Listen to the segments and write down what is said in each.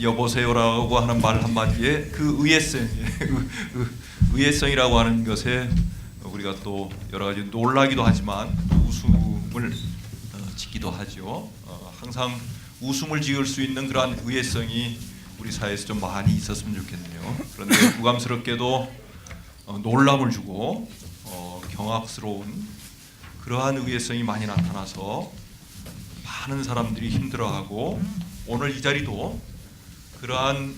여보세요라고 하는 말 한마디에 그 의외성이라고 하는 것에 우리가 또 여러 가지 놀라기도 하지만 웃음을 짓기도 하죠. 항상 웃음을 지을 수 있는 그러한 의외성이 우리 사회에서 좀 많이 있었으면 좋겠네요. 그런데 부감스럽게도 놀람을 주고 경악스러운 그러한 의외성이 많이 나타나서 많은 사람들이 힘들어하고 오늘 이 자리도 그러한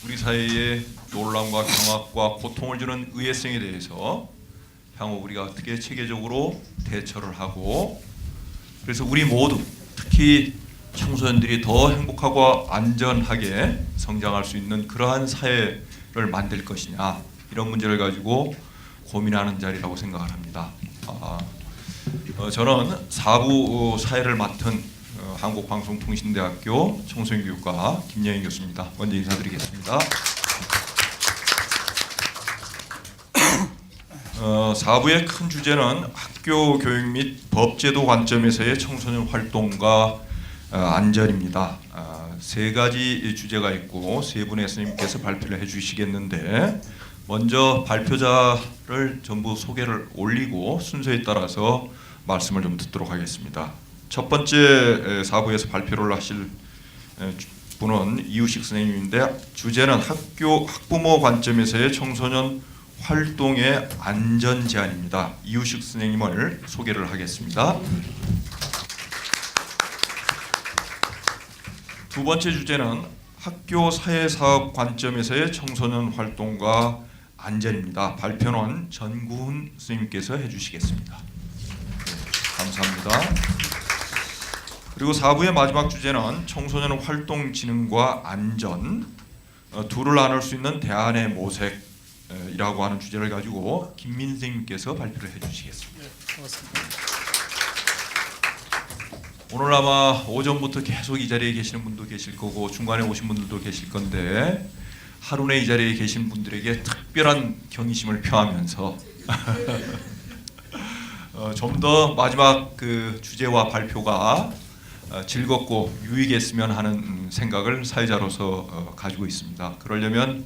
우리 사회의 놀람과 경악과 고통을 주는 의외성에 대해서 향후 우리가 어떻게 체계적으로 대처를 하고 그래서 우리 모두 특히 청소년들이 더 행복하고 안전하게 성장할 수 있는 그러한 사회를 만들 것이냐 이런 문제를 가지고 고민하는 자리라고 생각을 합니다. 저는 사부 사회를 맡은 한국방송통신대학교 청소년교육과 김영인 교수입니다. 먼저 인사드리겠습니다. 사부의 큰 주제는 학교 교육 및 법제도 관점에서의 청소년 활동과 안전입니다. 세 가지 주제가 있고 세 분의 스님께서 발표를 해주시겠는데 먼저 발표자를 전부 소개를 올리고 순서에 따라서 말씀을 좀 듣도록 하겠습니다. 첫 번째 사부에서 발표를 하실 분은 이우식 선생님인데 주제는 학부모 관점에서의 청소년 활동의 안전 제한입니다. 이우식 선생님을 소개를 하겠습니다. 두 번째 주제는 학교 사회사업 관점에서의 청소년 활동과 안전입니다. 발표는 전구훈 선생님께서 해주시겠습니다. 감사합니다. 그리고 4부의 마지막 주제는 청소년 활동 진흥과 안전 둘을 나눌 수 있는 대안의 모색이라고 하는 주제를 가지고 김민 선생님께서 발표를 해주시겠습니다. 네, 고맙습니다. 오늘 아마 오전부터 계속 이 자리에 계시는 분도 계실 거고 중간에 오신 분들도 계실 건데 하루 내 이 자리에 계신 분들에게 특별한 경의심을 표하면서 좀 더 마지막 그 주제와 발표가 즐겁고 유익했으면 하는 생각을 사회자로서 가지고 있습니다. 그러려면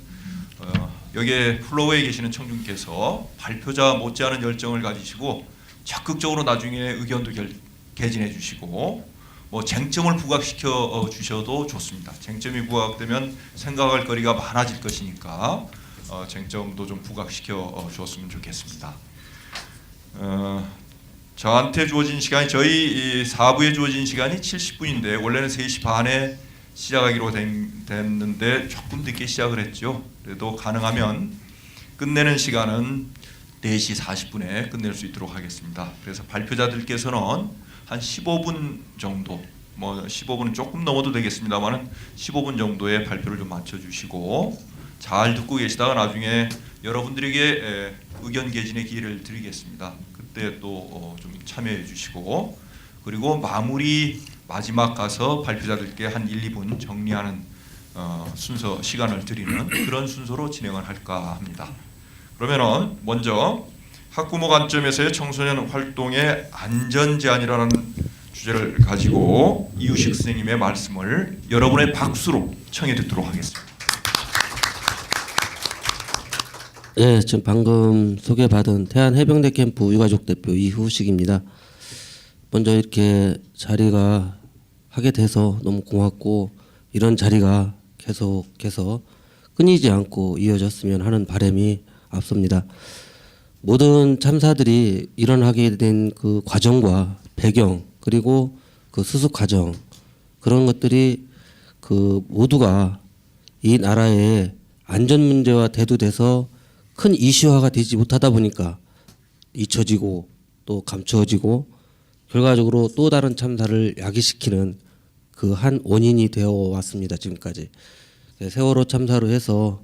여기에 플로어에 계시는 청중께서 발표자 못지않은 열정을 가지시고 적극적으로 나중에 의견도 개진해 주시고 뭐 쟁점을 부각시켜 주셔도 좋습니다. 쟁점이 부각되면 생각할 거리가 많아질 것이니까 쟁점도 좀 부각시켜 주었으면 좋겠습니다. 저한테 주어진 시간이 저희 4부에 주어진 시간이 70분인데 원래는 3시 반에 시작하기로 됐는데 조금 늦게 시작을 했죠. 그래도 가능하면 끝내는 시간은 4시 40분에 끝낼 수 있도록 하겠습니다. 그래서 발표자들께서는 한 15분 정도, 뭐 15분은 조금 넘어도 되겠습니다만은 15분 정도의 발표를 좀 맞춰주시고 잘 듣고 계시다가 나중에 여러분들에게 의견 개진의 기회를 드리겠습니다. 그때 또 좀 참여해 주시고 그리고 마지막 가서 발표자들께 한 1, 2분 정리하는 순서 시간을 드리는 그런 순서로 진행을 할까 합니다. 그러면은 먼저 학부모 관점에서의 청소년 활동의 안전 제한이라는 주제를 가지고 이우식 선생님의 말씀을 여러분의 박수로 청해 듣도록 하겠습니다. 네, 지금 방금 소개받은 태안해병대 캠프 유가족 대표 이후식입니다. 먼저 이렇게 자리가 하게 돼서 너무 고맙고 이런 자리가 계속해서 끊이지 않고 이어졌으면 하는 바람이 앞섭니다. 모든 참사들이 일어나게 된 그 과정과 배경 그리고 그 수습 과정 그런 것들이 그 모두가 이 나라의 안전 문제와 대두돼서 큰 이슈화가 되지 못하다 보니까 잊혀지고 또 감추어지고 결과적으로 또 다른 참사를 야기시키는 그 한 원인이 되어 왔습니다. 지금까지 세월호 참사로 해서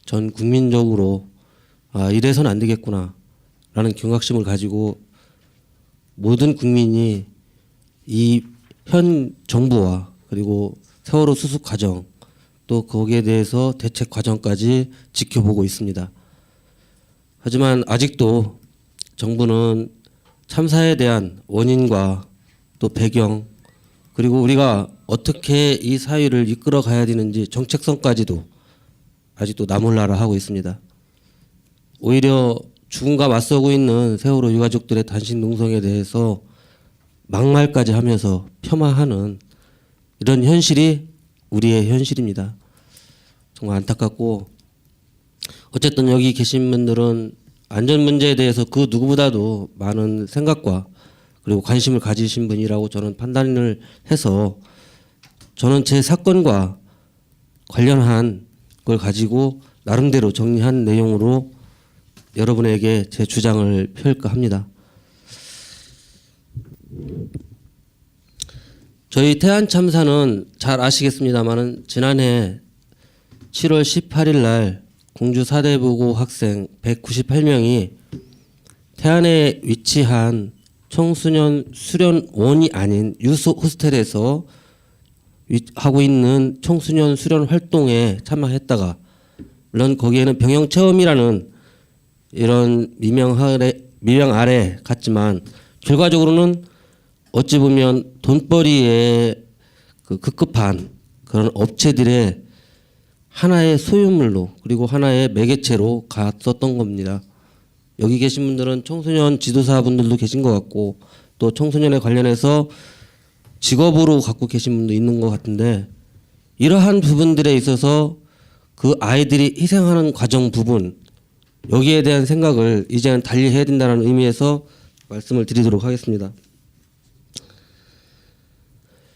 전 국민적으로 이래서는 안 되겠구나 라는 경각심을 가지고 모든 국민이 이 현 정부와 그리고 세월호 수습 과정 또 거기에 대해서 대책 과정까지 지켜보고 있습니다. 하지만 아직도 정부는 참사에 대한 원인과 또 배경 그리고 우리가 어떻게 이 사회를 이끌어 가야 되는지 정책성까지도 아직도 나몰라라 하고 있습니다. 오히려 죽음과 맞서고 있는 세월호 유가족들의 단식 농성에 대해서 막말까지 하면서 폄하하는 이런 현실이 우리의 현실입니다. 정말 안타깝고, 어쨌든 여기 계신 분들은 안전 문제에 대해서 그 누구보다도 많은 생각과 그리고 관심을 가지신 분이라고 저는 판단을 해서, 저는 제 사건과 관련한 걸 가지고 나름대로 정리한 내용으로 여러분에게 제 주장을 펼까 합니다. 저희 태안 참사는 잘 아시겠습니다만은 지난해 7월 18일 날 공주 사대부고 학생 198명이 태안에 위치한 청소년 수련원이 아닌 유소 호스텔에서 하고 있는 청소년 수련 활동에 참여했다가, 물론 거기에는 병영 체험이라는 이런 미명 아래 갔지만 결과적으로는 어찌 보면 돈벌이에 그 급급한 그런 업체들의 하나의 소유물로, 그리고 하나의 매개체로 갔었던 겁니다. 여기 계신 분들은 청소년 지도사분들도 계신 것 같고, 또 청소년에 관련해서 직업으로 갖고 계신 분도 있는 것 같은데, 이러한 부분들에 있어서 그 아이들이 희생하는 과정 부분, 여기에 대한 생각을 이제는 달리 해야 된다는 의미에서 말씀을 드리도록 하겠습니다.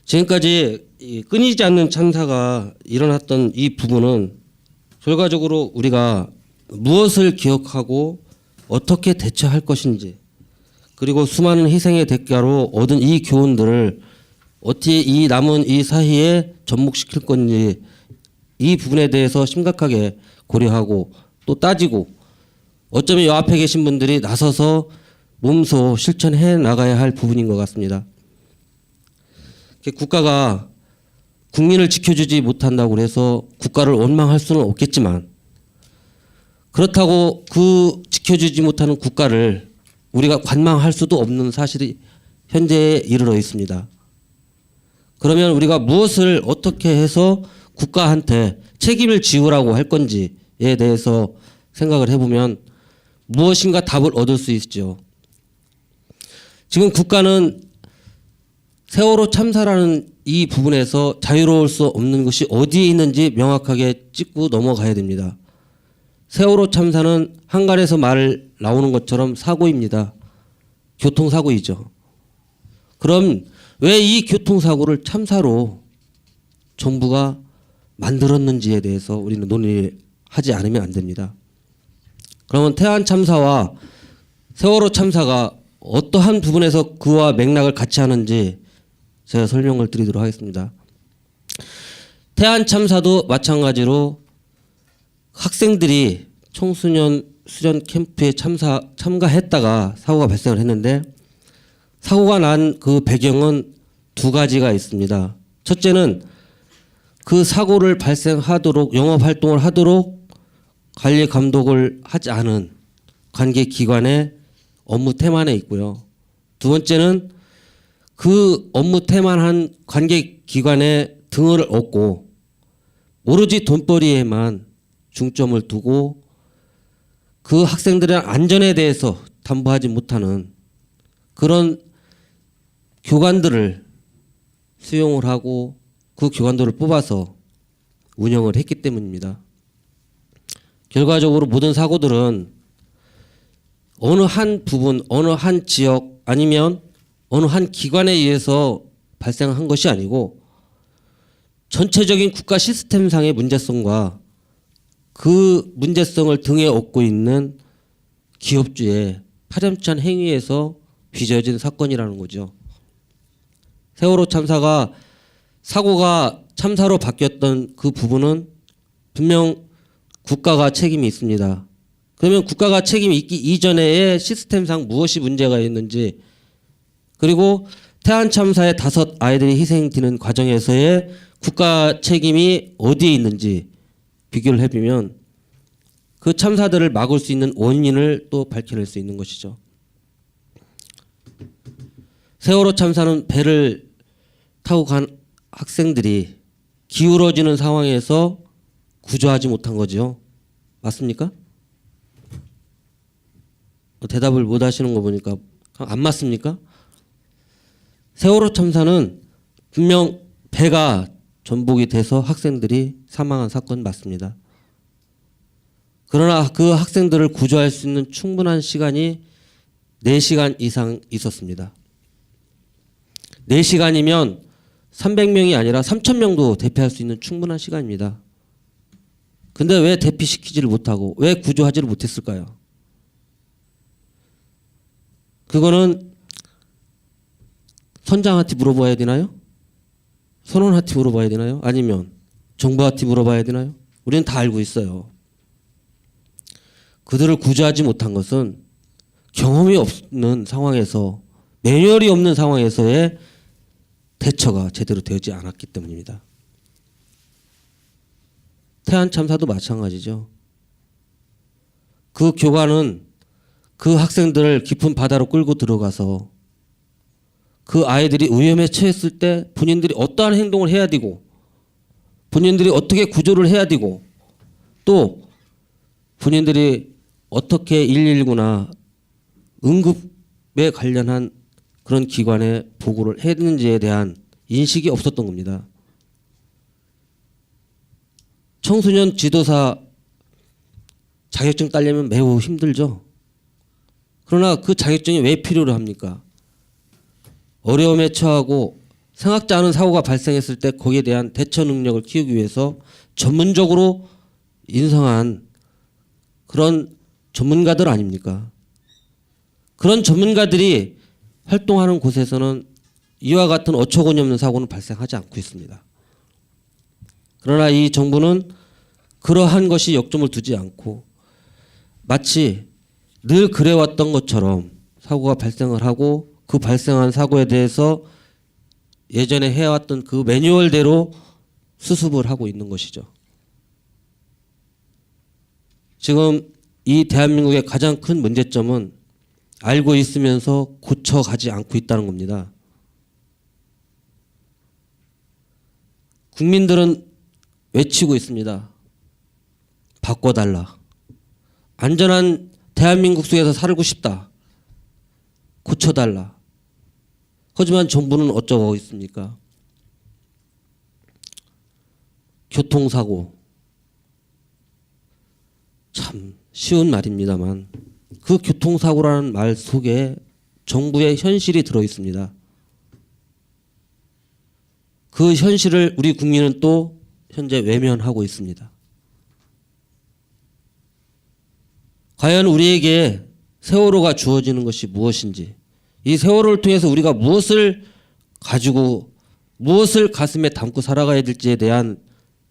지금까지 끊이지 않는 참사가 일어났던 이 부분은 결과적으로 우리가 무엇을 기억하고 어떻게 대처할 것인지, 그리고 수많은 희생의 대가로 얻은 이 교훈들을 어떻게 이 남은 이 사이에 접목시킬 건지, 이 부분에 대해서 심각하게 고려하고 또 따지고, 어쩌면 이 앞에 계신 분들이 나서서 몸소 실천해 나가야 할 부분인 것 같습니다. 국가가 국민을 지켜주지 못한다고 해서 국가를 원망할 수는 없겠지만, 그렇다고 그 지켜주지 못하는 국가를 우리가 관망할 수도 없는 사실이 현재에 이르러 있습니다. 그러면 우리가 무엇을 어떻게 해서 국가한테 책임을 지우라고 할 건지에 대해서 생각을 해보면 무엇인가 답을 얻을 수 있죠. 지금 국가는 세월호 참사라는 이 부분에서 자유로울 수 없는 것이 어디에 있는지 명확하게 짚고 넘어가야 됩니다. 세월호 참사는 한간에서 말 나오는 것처럼 사고입니다. 교통사고이죠. 그럼 왜 이 교통사고를 참사로 정부가 만들었는지에 대해서 우리는 논의하지 않으면 안 됩니다. 그러면 태안 참사와 세월호 참사가 어떠한 부분에서 그와 맥락을 같이 하는지 제가 설명을 드리도록 하겠습니다. 태안 참사도 마찬가지로 학생들이 청소년 수련 캠프에 참가했다가 사고가 발생을 했는데, 사고가 난 그 배경은 두 가지가 있습니다. 첫째는 그 사고를 발생하도록 영업 활동을 하도록 관리 감독을 하지 않은 관계 기관의 업무 태만에 있고요. 두 번째는 그 업무 태만한 관계 기관의 등을 얻고 오로지 돈벌이에만 중점을 두고 그 학생들의 안전에 대해서 담보하지 못하는 그런 교관들을 수용을 하고 그 교관들을 뽑아서 운영을 했기 때문입니다. 결과적으로 모든 사고들은 어느 한 부분, 어느 한 지역 아니면 어느 한 기관에 의해서 발생한 것이 아니고 전체적인 국가 시스템상의 문제성과 그 문제성을 등에 업고 있는 기업주의 파렴치한 행위에서 빚어진 사건이라는 거죠. 세월호 참사가 사고가 참사로 바뀌었던 그 부분은 분명 국가가 책임이 있습니다. 그러면 국가가 책임이 있기 이전에 시스템상 무엇이 문제가 있는지, 그리고 태안 참사의 5 아이들이 희생되는 과정에서의 국가 책임이 어디에 있는지 비교를 해보면 그 참사들을 막을 수 있는 원인을 또 밝혀낼 수 있는 것이죠. 세월호 참사는 배를 타고 간 학생들이 기울어지는 상황에서 구조하지 못한 거죠. 맞습니까? 대답을 못 하시는 거 보니까 안 맞습니까? 세월호 참사는 분명 배가 전복이 돼서 학생들이 사망한 사건 맞습니다. 그러나 그 학생들을 구조할 수 있는 충분한 시간이 4시간 이상 있었습니다. 4시간이면 300명이 아니라 3,000명도 대피할 수 있는 충분한 시간입니다. 근데 왜 대피시키지를 못하고 왜 구조하지를 못했을까요? 그거는 선장한테 물어봐야 되나요? 선원한테 물어봐야 되나요? 아니면 정부한테 물어봐야 되나요? 우리는 다 알고 있어요. 그들을 구조하지 못한 것은 경험이 없는 상황에서, 매뉴얼이 없는 상황에서의 대처가 제대로 되지 않았기 때문입니다. 태안 참사도 마찬가지죠. 그 교관은 그 학생들을 깊은 바다로 끌고 들어가서 그 아이들이 위험에 처했을 때 본인들이 어떠한 행동을 해야 되고 본인들이 어떻게 구조를 해야 되고 또 본인들이 어떻게 119나 응급에 관련한 그런 기관에 보고를 했는지에 대한 인식이 없었던 겁니다. 청소년 지도사 자격증 따려면 매우 힘들죠. 그러나 그 자격증이 왜 필요로 합니까? 어려움에 처하고 생각지 않은 사고가 발생했을 때 거기에 대한 대처 능력을 키우기 위해서 전문적으로 인성한 그런 전문가들 아닙니까? 그런 전문가들이 활동하는 곳에서는 이와 같은 어처구니 없는 사고는 발생하지 않고 있습니다. 그러나 이 정부는 그러한 것이 역점을 두지 않고 마치 늘 그래왔던 것처럼 사고가 발생을 하고 그 발생한 사고에 대해서 예전에 해왔던 그 매뉴얼대로 수습을 하고 있는 것이죠. 지금 이 대한민국의 가장 큰 문제점은 알고 있으면서 고쳐가지 않고 있다는 겁니다. 국민들은 외치고 있습니다. 바꿔달라. 안전한 대한민국 속에서 살고 싶다. 고쳐달라. 하지만 정부는 어쩌고 있습니까? 교통사고. 참 쉬운 말입니다만 그 교통사고라는 말 속에 정부의 현실이 들어 있습니다. 그 현실을 우리 국민은 또 현재 외면하고 있습니다. 과연 우리에게 세월호가 주어지는 것이 무엇인지, 이 세월호를 통해서 우리가 무엇을 가지고 무엇을 가슴에 담고 살아가야 될지에 대한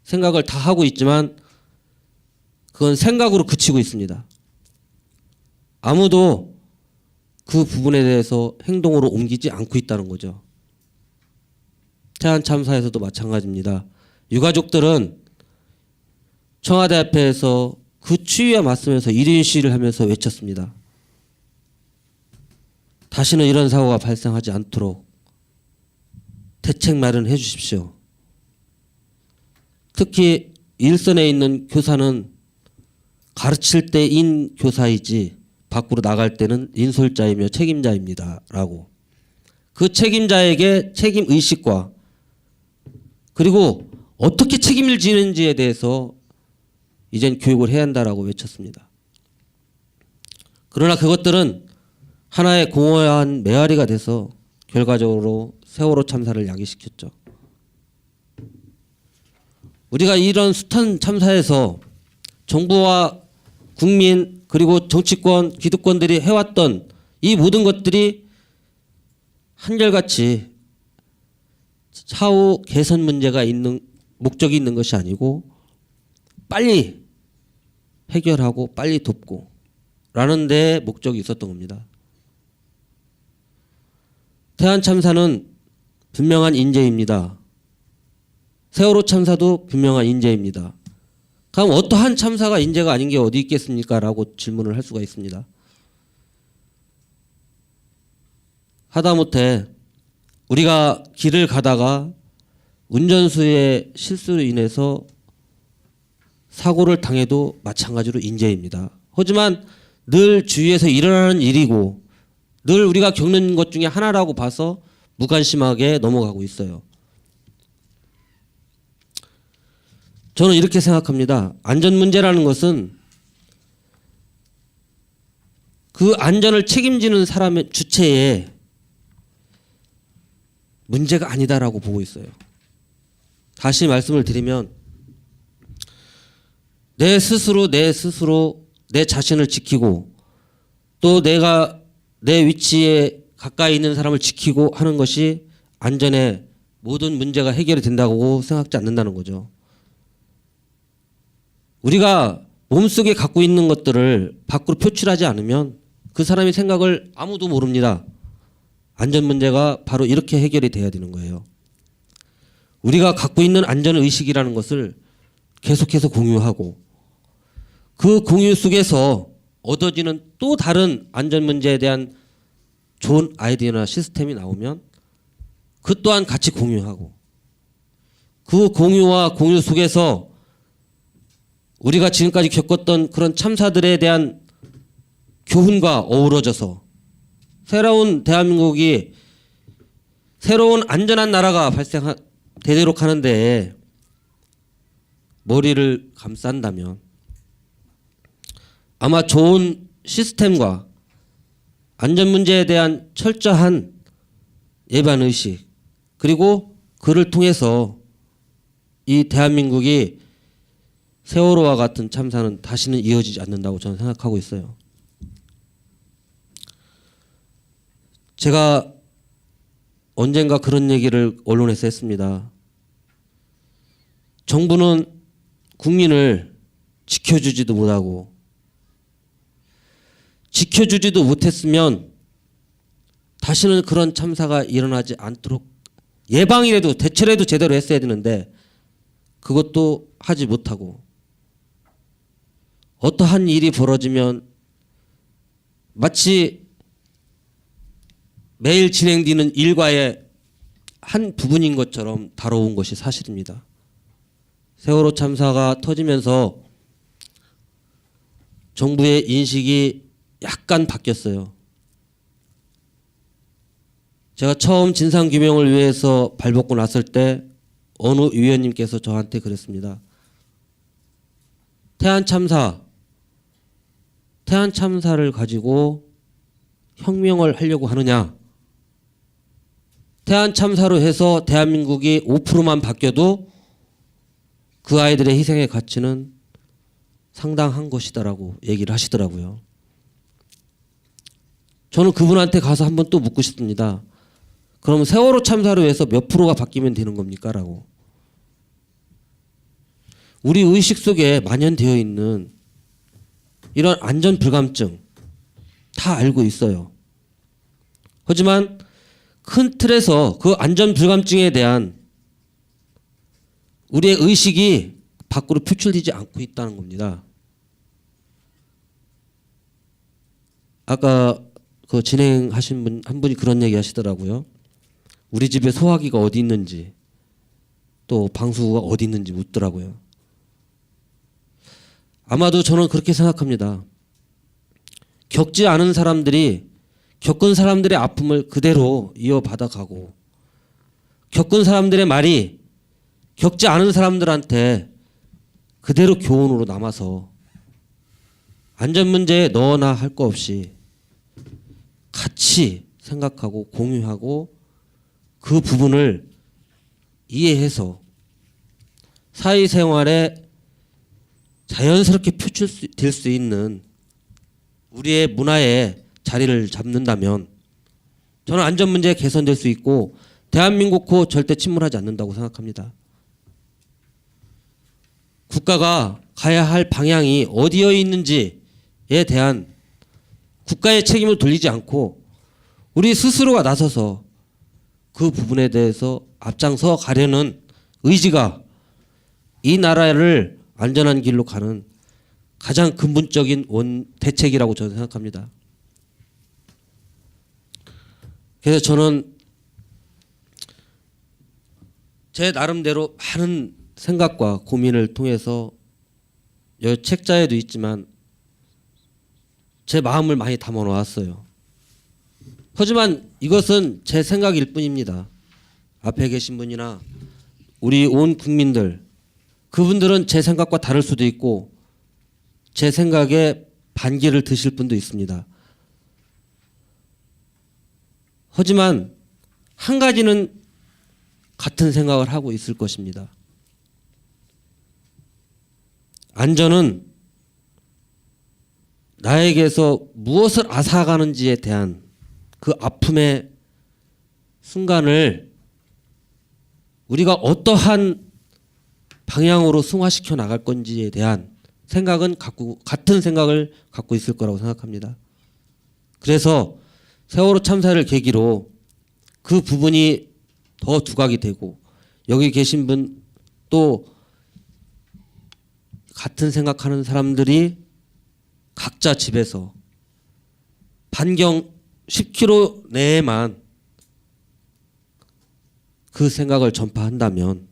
생각을 다 하고 있지만 그건 생각으로 그치고 있습니다. 아무도 그 부분에 대해서 행동으로 옮기지 않고 있다는 거죠. 태안 참사에서도 마찬가지입니다. 유가족들은 청와대 앞에서 그 추위에 맞서면서 1인 시위를 하면서 외쳤습니다. 다시는 이런 사고가 발생하지 않도록 대책 마련해 주십시오. 특히 일선에 있는 교사는 가르칠 때인 교사이지 밖으로 나갈 때는 인솔자이며 책임자입니다. 라고. 그 책임자에게 책임의식과 그리고 어떻게 책임을 지는지에 대해서 이젠 교육을 해야 한다라고 외쳤습니다. 그러나 그것들은 하나의 공허한 메아리가 돼서 결과적으로 세월호 참사를 야기시켰죠. 우리가 이런 숱한 참사에서 정부와 국민 그리고 정치권, 기득권들이 해왔던 이 모든 것들이 한결같이 차후 개선 문제가 있는 목적이 있는 것이 아니고 빨리 해결하고 빨리 돕고 라는 데 목적이 있었던 겁니다. 태안 참사는 분명한 인재입니다. 세월호 참사도 분명한 인재입니다. 그럼 어떠한 참사가 인재가 아닌 게 어디 있겠습니까? 라고 질문을 할 수가 있습니다. 하다못해 우리가 길을 가다가 운전수의 실수로 인해서 사고를 당해도 마찬가지로 인재입니다. 하지만 늘 주위에서 일어나는 일이고 늘 우리가 겪는 것 중에 하나라고 봐서 무관심하게 넘어가고 있어요. 저는 이렇게 생각합니다. 안전 문제라는 것은 그 안전을 책임지는 사람의 주체의 문제가 아니다라고 보고 있어요. 다시 말씀을 드리면 내 스스로 내 자신을 지키고 또 내가 내 위치에 가까이 있는 사람을 지키고 하는 것이 안전의 모든 문제가 해결이 된다고 생각지 않는다는 거죠. 우리가 몸속에 갖고 있는 것들을 밖으로 표출하지 않으면 그 사람의 생각을 아무도 모릅니다. 안전 문제가 바로 이렇게 해결이 돼야 되는 거예요. 우리가 갖고 있는 안전의식이라는 것을 계속해서 공유하고 그 공유 속에서 얻어지는 또 다른 안전 문제에 대한 좋은 아이디어나 시스템이 나오면 그 또한 같이 공유하고 그 공유와 공유 속에서 우리가 지금까지 겪었던 그런 참사들에 대한 교훈과 어우러져서 새로운 대한민국이 새로운 안전한 나라가 되도록 하는데 머리를 감싼다면 아마 좋은 시스템과 안전 문제에 대한 철저한 예방의식 그리고 그를 통해서 이 대한민국이 세월호와 같은 참사는 다시는 이어지지 않는다고 저는 생각하고 있어요. 제가 언젠가 그런 얘기를 언론에서 했습니다. 정부는 국민을 지켜주지도 못하고 지켜주지도 못했으면 다시는 그런 참사가 일어나지 않도록 예방이라도 대처라도 제대로 했어야 되는데 그것도 하지 못하고 어떠한 일이 벌어지면 마치 매일 진행되는 일과의 한 부분인 것처럼 다뤄온 것이 사실입니다. 세월호 참사가 터지면서 정부의 인식이 약간 바뀌었어요. 제가 처음 진상규명을 위해서 발벗고 났을 때 어느 위원님께서 저한테 그랬습니다. 태안 참사를 가지고 혁명을 하려고 하느냐? 태안 참사로 해서 대한민국이 5%만 바뀌어도 그 아이들의 희생의 가치는 상당한 것이다라고 얘기를 하시더라고요. 저는 그분한테 가서 한번 또 묻고 싶습니다. 그럼 세월호 참사로 해서 몇 프로가 바뀌면 되는 겁니까? 라고. 우리 의식 속에 만연되어 있는 이런 안전 불감증 다 알고 있어요. 하지만 큰 틀에서 그 안전 불감증에 대한 우리의 의식이 밖으로 표출되지 않고 있다는 겁니다. 아까 그 진행하신 분 한 분이 그런 얘기 하시더라고요. 우리 집에 소화기가 어디 있는지 또 방수구가 어디 있는지 묻더라고요. 아마도 저는 그렇게 생각합니다. 겪지 않은 사람들이 겪은 사람들의 아픔을 그대로 이어받아가고 겪은 사람들의 말이 겪지 않은 사람들한테 그대로 교훈으로 남아서 안전 문제에 너나 할 거 없이 같이 생각하고 공유하고 그 부분을 이해해서 사회생활에 자연스럽게 표출될 수 있는 우리의 문화에 자리를 잡는다면 저는 안전 문제가 개선될 수 있고 대한민국도 절대 침몰하지 않는다고 생각합니다. 국가가 가야 할 방향이 어디에 있는지에 대한 국가의 책임을 돌리지 않고 우리 스스로가 나서서 그 부분에 대해서 앞장서 가려는 의지가 이 나라를 안전한 길로 가는 가장 근본적인 대책이라고 저는 생각합니다. 그래서 저는 제 나름대로 많은 생각과 고민을 통해서 여 책자에도 있지만 제 마음을 많이 담아 놓았어요. 하지만 이것은 제 생각일 뿐입니다. 앞에 계신 분이나 우리 온 국민들, 그분들은 제 생각과 다를 수도 있고 제 생각에 반기를 드실 분도 있습니다. 하지만 한 가지는 같은 생각을 하고 있을 것입니다. 안전은 나에게서 무엇을 앗아가는지에 대한 그 아픔의 순간을 우리가 어떠한 방향으로 승화시켜 나갈 건지에 대한 생각은 같은 생각을 갖고 있을 거라고 생각합니다. 그래서 세월호 참사를 계기로 그 부분이 더 두각이 되고 여기 계신 분 또 같은 생각하는 사람들이 각자 집에서 반경 10km 내에만 그 생각을 전파한다면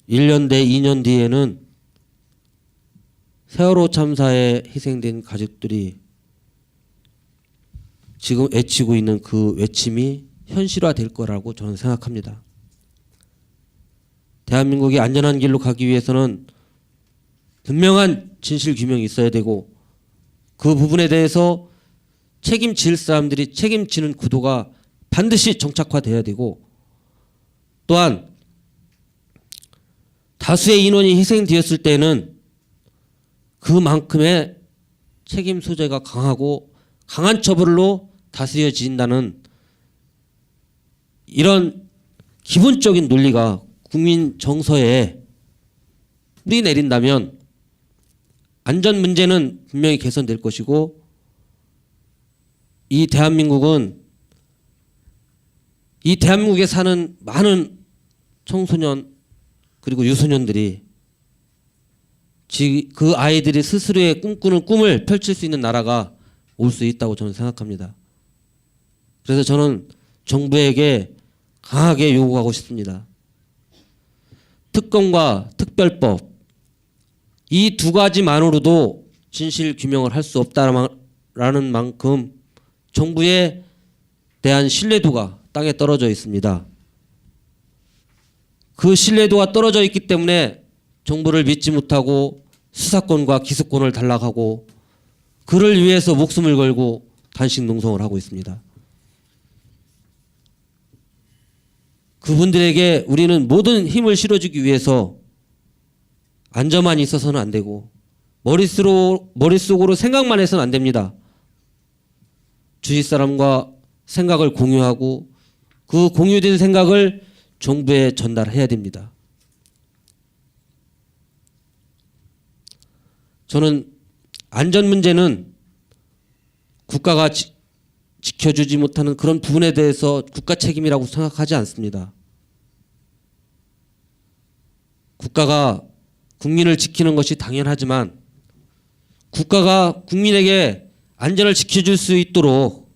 1년 뒤, 2년 뒤에는 세월호 참사에 희생된 가족들이 지금 외치고 있는 그 외침이 현실화될 거라고 저는 생각합니다. 대한민국이 안전한 길로 가기 위해서는 분명한 진실 규명이 있어야 되고 그 부분에 대해서 책임질 사람들이 책임지는 구도가 반드시 정착화돼야 되고 또한 다수의 인원이 희생되었을 때는 그만큼의 책임 소재가 강하고 강한 처벌로 다스려진다는 이런 기본적인 논리가 국민 정서에 뿌리 내린다면 안전 문제는 분명히 개선될 것이고 이 대한민국에 사는 많은 청소년 그리고 유소년들이 그 아이들이 스스로의 꿈꾸는 꿈을 펼칠 수 있는 나라가 올 수 있다고 저는 생각합니다. 그래서 저는 정부에게 강하게 요구하고 싶습니다. 특검과 특별법 이 두 가지만으로도 진실 규명을 할 수 없다라는 만큼 정부에 대한 신뢰도가 땅에 떨어져 있습니다. 그 신뢰도가 떨어져 있기 때문에 정부를 믿지 못하고 수사권과 기소권을 달라가고 그를 위해서 목숨을 걸고 단식 농성을 하고 있습니다. 그분들에게 우리는 모든 힘을 실어주기 위해서 안전만 있어서는 안 되고 머릿속으로 생각만 해서는 안 됩니다. 주위 사람과 생각을 공유하고 그 공유된 생각을 정부에 전달해야 됩니다. 저는 안전 문제는 국가가 지켜주지 못하는 그런 부분에 대해서 국가 책임이라고 생각하지 않습니다. 국가가 국민을 지키는 것이 당연하지만 국가가 국민에게 안전을 지켜줄 수 있도록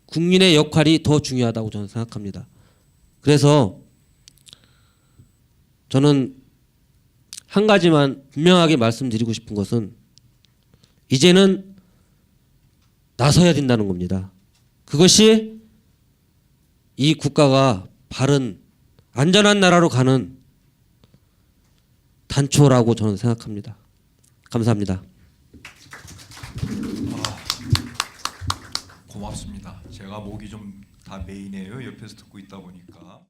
국민의 역할이 더 중요하다고 저는 생각합니다. 그래서 저는 한 가지만 분명하게 말씀드리고 싶은 것은 이제는 나서야 된다는 겁니다. 그것이 이 국가가 바른 안전한 나라로 가는 단초라고 저는 생각합니다. 감사합니다. 고맙습니다. 제가 목이 좀 다 메이네요. 옆에서 듣고 있다 보니까.